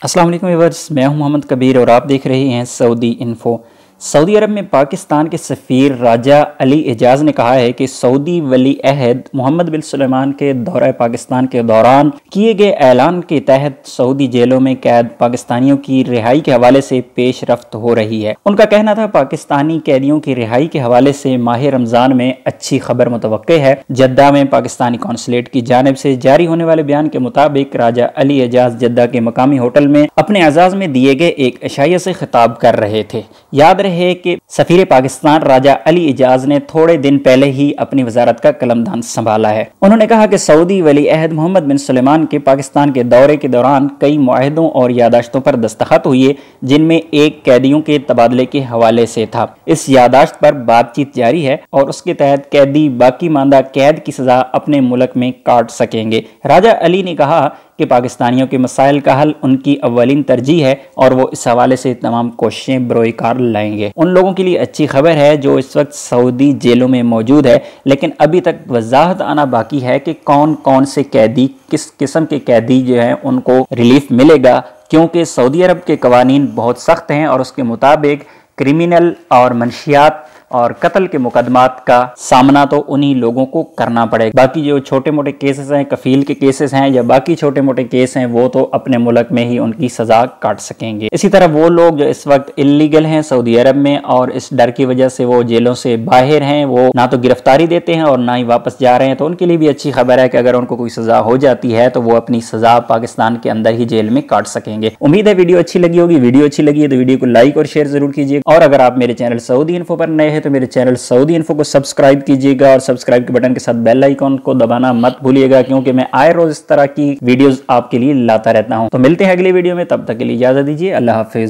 अस्सलाम वालेकुम व्यूअर्स, मैं हूं मोहम्मद कबीर और आप देख रहे हैं सऊदी इन्फो। सऊदी अरब में पाकिस्तान के सफ़ीर राजा अली एजाज ने कहा है कि सऊदी वली अहद मोहम्मद बिन सुलेमान के दौरा पाकिस्तान के दौरान किए गए ऐलान के तहत सऊदी जेलों में कैद पाकिस्तानियों की रिहाई के हवाले से पेश रफ्त हो रही है। उनका कहना था पाकिस्तानी कैदियों की रिहाई के हवाले से माह रमज़ान में अच्छी खबर मुतवक्के है। जद्दा में पाकिस्तानी कौंसलेट की जानिब से जारी होने वाले बयान के मुताबिक राजा अली एजाज जद्दा के मकामी होटल में अपने एजाज में दिए गए एक इशाइया से खिताब कर रहे थे। याद है कि सफीर पाकिस्तान राजा अली एजाज ने थोड़े दिन पहले ही अपनी वजारत का कलमदान संभाला है। उन्होंने कहा कि सऊदी वली अहद मोहम्मद बिन सुलेमान के पाकिस्तान के दौरे के दौरान कई मुआहदों और यादाश्तों पर दस्तखत हुई है, जिनमें एक कैदियों के तबादले के हवाले से था। इस यादाश्त पर बातचीत जारी है और उसके तहत कैदी बाकी मांदा कैद की सजा अपने मुल्क में काट सकेंगे। राजा अली ने कहा कि पाकिस्तानियों के मसाइल का हल उनकी अव्वलीन तरजीह है और वो इस हवाले से तमाम कोशिशें बरोकार लाएंगे। उन लोगों के लिए अच्छी खबर है जो इस वक्त सऊदी जेलों में मौजूद है, लेकिन अभी तक वजाहत आना बाकी है कि कौन कौन से कैदी, किस किस्म के कैदी जो हैं उनको रिलीफ मिलेगा, क्योंकि सऊदी अरब के कवानीन बहुत सख्त हैं और उसके मुताबिक क्रिमिनल और मनशियात और कत्ल के मुकदमात का सामना तो उन्हीं लोगों को करना पड़ेगा। बाकी जो छोटे मोटे केसेस हैं, कफील के केसेस हैं या बाकी छोटे मोटे केस हैं, वो तो अपने मुल्क में ही उनकी सजा काट सकेंगे। इसी तरह वो लोग जो इस वक्त इलीगल हैं सऊदी अरब में और इस डर की वजह से वो जेलों से बाहर हैं, वो ना तो गिरफ्तारी देते हैं और ना ही वापस जा रहे हैं, तो उनके लिए भी अच्छी खबर है कि अगर उनको कोई सजा हो जाती है तो वो अपनी सजा पाकिस्तान के अंदर ही जेल में काट सकेंगे। उम्मीद है वीडियो अच्छी लगी होगी। वीडियो अच्छी लगी है तो वीडियो को लाइक और शेयर जरूर कीजिए, और अगर आप मेरे चैनल सऊदी इन्फो पर नए हैं तो मेरे चैनल सऊदी इन्फो को सब्सक्राइब कीजिएगा और सब्सक्राइब के बटन के साथ बेल आइकॉन को दबाना मत भूलिएगा, क्योंकि मैं आए रोज इस तरह की वीडियोस आपके लिए लाता रहता हूं। तो मिलते हैं अगली वीडियो में, तब तक के लिए इजाजत दीजिए। अल्लाह हाफिज।